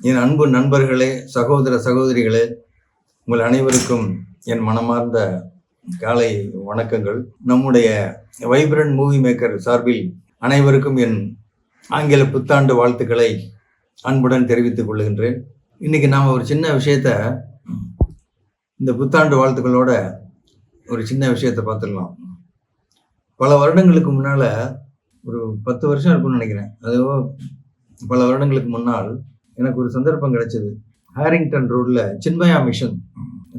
என் அன்பு நண்பர்களே, சகோதர சகோதரிகளே, உங்கள் அனைவருக்கும் என் மனமார்ந்த காலை வணக்கங்கள். நம்முடைய வைப்ரண்ட் மூவி மேக்கர் சார்பில் அனைவருக்கும் என் ஆங்கில புத்தாண்டு வாழ்த்துக்களை அன்புடன் தெரிவித்துக் கொள்கின்றேன். இன்னைக்கு நாம் ஒரு சின்ன விஷயத்த, இந்த புத்தாண்டு வாழ்த்துக்களோட ஒரு சின்ன விஷயத்தை பார்த்துடலாம். பல வருடங்களுக்கு முன்னால, ஒரு 10 வருஷம் இருக்கும்னு நினைக்கிறேன், அதுவோ பல வருடங்களுக்கு முன்னால் எனக்கு ஒரு சந்தர்ப்பம் கிடைச்சது. ஹாரிங்டன் ரோட்ல சின்மயா மிஷன்,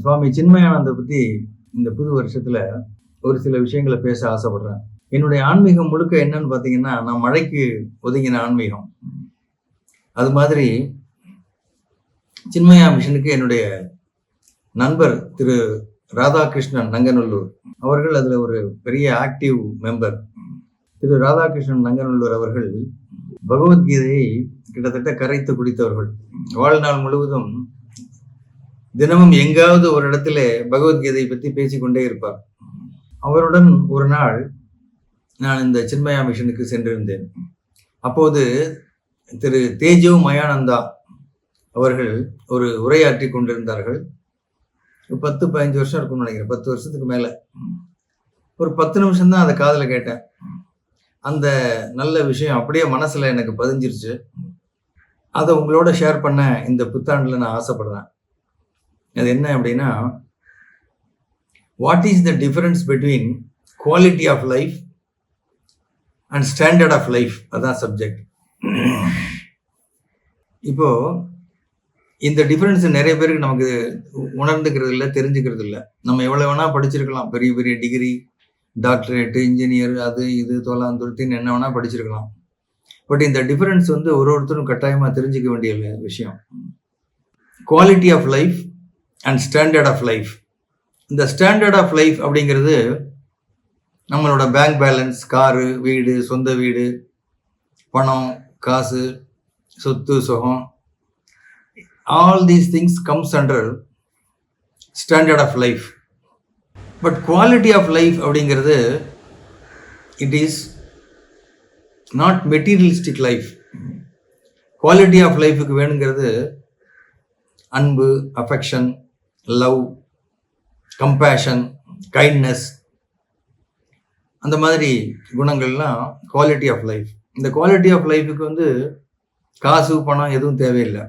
சுவாமி சின்மயானந்த பத்தி இந்த புது வருஷத்துல ஒரு சில விஷயங்களை பேச ஆசைப்படுறேன். என்னுடைய ஆன்மீகம் முழுக்க என்னன்னு பார்த்தீங்கன்னா, நான் மழைக்கு ஒதுங்கின ஆன்மீகம். அது மாதிரி சின்மயா மிஷனுக்கு என்னுடைய நண்பர் திரு ராதாகிருஷ்ணன் நங்கநல்லூர் அவர்கள் அதுல ஒரு பெரிய ஆக்டிவ் மெம்பர். திரு ராதாகிருஷ்ணன் நங்கநல்லூர் அவர்கள் பகவத்கீதையை கிட்டத்தட்ட கரைத்து குடித்தவர்கள். வாழ்நாள் முழுவதும் தினமும் எங்காவது ஒரு இடத்துல பகவத்கீதை பற்றி பேசிக்கொண்டே இருப்பார். அவருடன் ஒரு நாள் நான் இந்த சின்மயா மிஷனுக்கு சென்றிருந்தேன். அப்போது திரு தேஜோ மயானந்தா அவர்கள் ஒரு உரையாற்றி கொண்டிருந்தார்கள். 10-15 வருஷம் இருக்கும்னு நினைக்கிறேன், 10 வருஷத்துக்கு மேல. ஒரு 10 நிமிஷம் தான் அதை காதுல கேட்டேன். அந்த நல்ல விஷயம் அப்படியே மனசுல எனக்கு பதிஞ்சிருச்சு. அதை உங்களோட ஷேர் பண்ண இந்த புத்தாண்டுல நான் ஆசைப்படுறேன். அது என்ன அப்படின்னா, what is the difference between quality of life and standard of life? அதான் சப்ஜெக்ட். இப்போ இந்த டிஃபரன்ஸ் நிறைய பேருக்கு நமக்கு உணர்ந்துக்கிறது இல்லை, தெரிஞ்சுக்கிறது இல்லை. நம்ம எவ்வளவு வேணா படிச்சிருக்கலாம், பெரிய பெரிய டிகிரி, டாக்டரேட், இன்ஜினியர், அது இது தோலாந்துருத்தின்னு என்ன வேணா படிச்சிருக்கலாம். பட் இந்த டிஃபரன்ஸ் ஒருத்தரும் கட்டாயமா தெரிஞ்சுக்க வேண்டிய விஷயம். Quality of life and standard of life. இந்த ஸ்டாண்டர்ட் ஆஃப் லைஃப் அப்படிங்கிறது நம்மளோட பேங்க் பேலன்ஸ், காரு, வீடு, சொந்த வீடு, பணம், காசு, சொத்து, சுகம், all these things comes under standard of life. But quality of life அப்படிங்கிறது, it is not materialistic life. quality of lifeக்கு வேணுங்கிறது அன்பு, affection, love, compassion, kindness, அந்த மாதிரி குணங்கள்லாம் குவாலிட்டி ஆஃப் லைஃப். இந்த குவாலிட்டி ஆஃப் லைஃபுக்கு காசு, பணம் எதுவும் தேவையில்லை.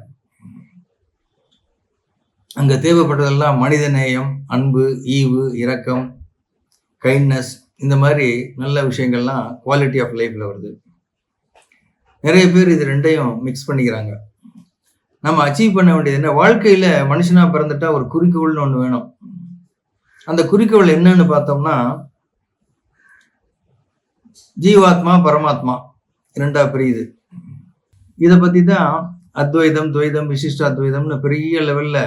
அங்க தேவைப்பட்டதெல்லாம் மனித நேயம், அன்பு, ஈவு, இரக்கம், கைண்ட்னஸ், இந்த மாதிரி நல்ல விஷயங்கள்லாம் குவாலிட்டி ஆஃப் லைஃப்ல வருது. நிறைய பேர் இது ரெண்டையும் மிக்ஸ் பண்ணிக்கிறாங்க. நம்ம அச்சீவ் பண்ண வேண்டியது என்ன? வாழ்க்கையில மனுஷனா பிறந்துட்டா ஒரு குறிக்கோள்னு ஒண்ணு வேணும். அந்த குறிக்கோள் என்னன்னு பார்த்தோம்னா, ஜீவாத்மா, பரமாத்மா இரண்டா பிரியுது. இதை பத்தி தான் அத்வைதம், துவைதம், விசிஷ்ட அத்வைதம்னு பெரிய லெவல்ல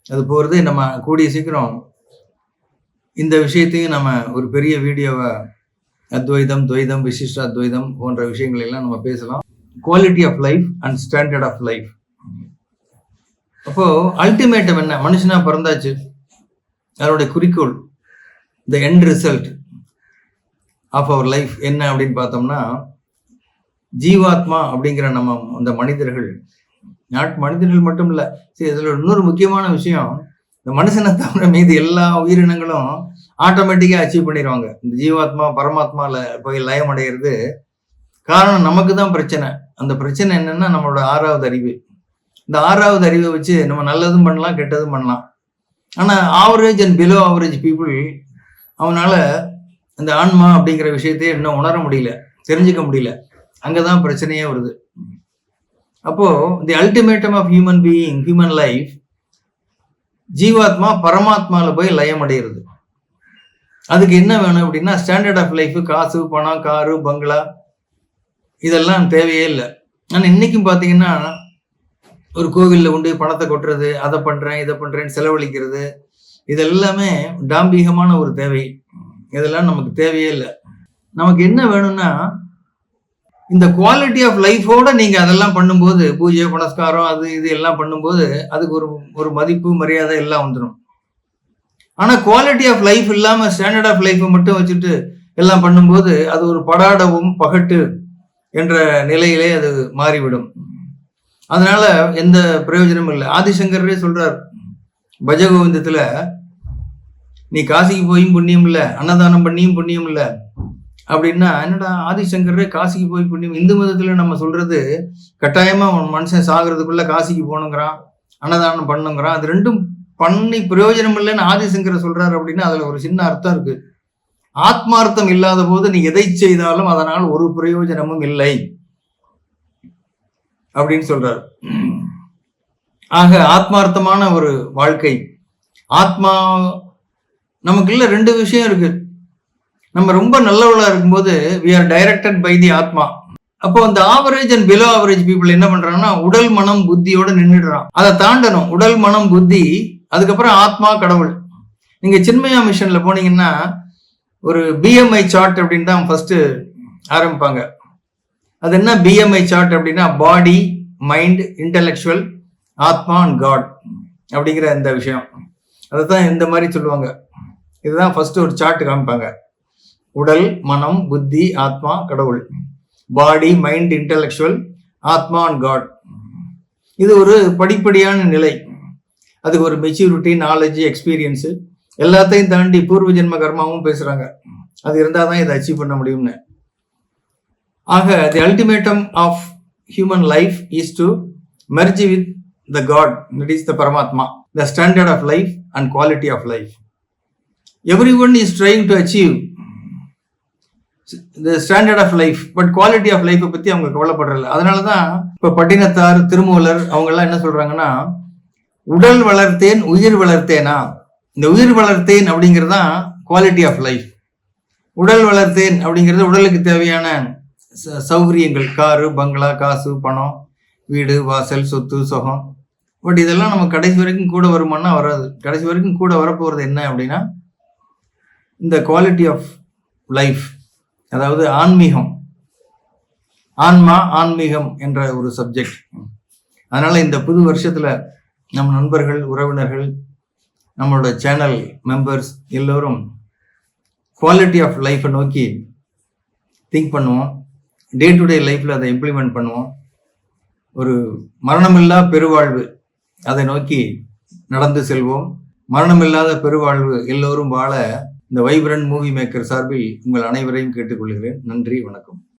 அது போகிறது. நம்ம கூடிய சீக்கிரம் இந்த விஷயத்தையும் நம்ம ஒரு பெரிய வீடியோவை, அத்வைதம், துவைதம், விசிஷ்ட அத்வைதம் போன்ற விஷயங்கள் எல்லாம் நம்ம பேசலாம். Quality of life and standard of life. அப்போ அல்டிமேட்டம் என்ன? மனுஷனா பிறந்தாச்சு, அதனுடைய குறிக்கோள், the end result of our life என்ன அப்படின்னு பார்த்தோம்னா, ஜீவாத்மா அப்படிங்கிற நம்ம அந்த மனிதர்கள் மட்டும் இல்ல. சரி, இதுல இன்னொரு முக்கியமான விஷயம், இந்த மனுஷனை தவிர மீது எல்லா உயிரினங்களும் ஆட்டோமேட்டிக்கா அச்சீவ் பண்ணிடுவாங்க. இந்த ஜீவாத்மா பரமாத்மால போய் லயம் அடைகிறது. காரணம், நமக்கு தான் பிரச்சனை. அந்த பிரச்சனை என்னன்னா, நம்மளோட 6வது அறிவு. இந்த 6வது அறிவை வச்சு நம்ம நல்லதும் பண்ணலாம், கெட்டதும் பண்ணலாம். ஆனா average and below average people, அவனால இந்த ஆன்மா அப்படிங்கிற விஷயத்தையே இன்னும் உணர முடியல, தெரிஞ்சுக்க முடியல. அங்கதான் பிரச்சனையே வருது. அப்போ the ultimatum of human being, human life, ஜீவாத்மா பரமாத்மால போய் லயம் அடைகிறது. அதுக்கு என்ன வேணும் அப்படின்னா, ஸ்டாண்டர்ட் ஆஃப் லைஃப், காசு, பணம், காரு, பங்களா, இதெல்லாம் தேவையே இல்லை. ஆனா இன்னைக்கும் பாத்தீங்கன்னா, ஒரு கோவில்ல உண்டு பணத்தை கொட்டுறது, அதை பண்றேன், இதை பண்றேன்னு செலவழிக்கிறது, இதெல்லாமே டாம்பீகமான ஒரு தேவை. இதெல்லாம் நமக்கு தேவையே இல்லை. நமக்கு என்ன வேணும்னா, இந்த குவாலிட்டி ஆஃப் லைஃபோட நீங்க அதெல்லாம் பண்ணும்போது, பூஜை, புனஸ்காரம், அது இது எல்லாம் பண்ணும்போது அதுக்கு ஒரு மதிப்பு, மரியாதை எல்லாம் வந்துடும். ஆனா குவாலிட்டி ஆஃப் லைஃப் இல்லாம ஸ்டாண்டர்ட் ஆஃப் லைஃப் மட்டும் வச்சுட்டு எல்லாம் பண்ணும்போது அது ஒரு படாடவும் பகட்டு என்ற நிலையிலே அது மாறிவிடும். அதனால எந்த பிரயோஜனமும் இல்லை. ஆதிசங்கரே சொல்றார் பஜகோவிந்தத்துல, நீ காசிக்கு போயும் புண்ணியம் இல்லை, அன்னதானம் பண்ணியும் புண்ணியம் இல்லை அப்படின்னா, என்னடா ஆதிசங்கரே காசிக்கு போய் புண்ணியம்? இந்து மதத்துல நம்ம சொல்றது கட்டாயமா மனுஷன் சாகிறதுக்குள்ள காசிக்கு போகணுங்கிறான், அன்னதானம் பண்ணுங்கிறான். அது ரெண்டும் பண்ணி பிரயோஜனம் இல்லைன்னு ஆதிசங்கர் சொல்றாரு அப்படின்னா அதுல ஒரு சின்ன அர்த்தம் இருக்கு. ஆத்மார்த்தம் இல்லாத போது நீ எதை செய்தாலும் அதனால் ஒரு பிரயோஜனமும் இல்லை அப்படின்னு சொல்றாரு. ஆக ஆத்மார்த்தமான ஒரு வாழ்க்கை, ஆத்மா நமக்குள்ள ரெண்டு விஷயம் இருக்கு. நம்ம ரொம்ப நல்லவளா இருக்கும்போது we are directed by the ஆத்மா. அப்போ அந்த average and below average people என்ன பண்றாங்கன்னா உடல் மனம் புத்தியோட நின்றுடுறான். அதை தாண்டணும். உடல் மனம் புத்தி, அதுக்கப்புறம் ஆத்மா கடவுள். நீங்க சின்மயா மிஷன்ல போனீங்கன்னா ஒரு பிஎம்ஐ சார்ட் அப்படின்னு தான் ஃபர்ஸ்ட் ஆரம்பிப்பாங்க. அது என்ன பிஎம்ஐ சார்ட் அப்படின்னா பாடி, மைண்ட், இன்டெலெக்சுவல், ஆத்மா அண்ட் காட் அப்படிங்கிற இந்த விஷயம். அதை தான் இந்த மாதிரி சொல்லுவாங்க. இதுதான் ஃபர்ஸ்ட் ஒரு சார்ட் காமிப்பாங்க. உடல், மனம், புத்தி, ஆத்மா, கடவுள். பாடி, மைண்ட், இன்டெலெக்சுவல், ஆத்மா அண்ட் காட். இது ஒரு படிப்படியான நிலை. அதுக்கு ஒரு மெச்சூரிட்டி, நாலேஜ், எக்ஸ்பீரியன்ஸு எல்லாத்தையும் தாண்டி பூர்வ ஜென்ம கர்மாவும் பேசுறாங்க. அது இருந்தால் தான் இதை அச்சீவ் பண்ண முடியும்னு. ஆக the ultimatum of human life is to merge with the God, that is the Paramatma, the standard of life and quality of life. Everyone is trying to achieve the standard of life, but quality of லைஃப்பை பற்றி அவங்க கவலைப்படுறதில்ல. அதனால தான் இப்போ பட்டினத்தார், திருமூலர் அவங்கெல்லாம் என்ன சொல்றாங்கன்னா, உடல் வளர்த்தேன் உயிர் வளர்த்தேனா. இந்த உயிர் வளர்த்தேன் அப்படிங்கிறது தான் குவாலிட்டி ஆஃப் லைஃப். உடல் வளர்த்தேன் அப்படிங்கிறது உடலுக்கு தேவையான சௌகரியங்கள், காரு, பங்களா, காசு, பணம், வீடு, வாசல், சொத்து, சுகம். பட் இதெல்லாம் நம்ம கடைசி வரைக்கும் கூட வருமானா வராது. கடைசி வரைக்கும் கூட வரப்போகிறது என்ன அப்படின்னா இந்த குவாலிட்டி ஆஃப் லைஃப், அதாவது ஆன்மீகம், ஆன்மா, ஆன்மீகம் என்ற ஒரு சப்ஜெக்ட். அதனால இந்த புது வருஷத்துல நம் நண்பர்கள், உறவினர்கள், நம்மளோட சேனல் மெம்பர்ஸ் எல்லோரும் குவாலிட்டி ஆஃப் லைஃப்பை நோக்கி திங்க் பண்ணுவோம். டே டு டே லைஃப்பில் அதை இம்ப்ளிமெண்ட் பண்ணுவோம். ஒரு மரணமில்லா பெருவாழ்வு அதை நோக்கி நடந்து செல்வோம். மரணமில்லாத பெருவாழ்வு எல்லோரும் வாழ இந்த வைப்ரண்ட் மூவி மேக்கர் சார்பில் உங்கள் அனைவரையும் கேட்டுக்கொள்கிறேன். நன்றி, வணக்கம்.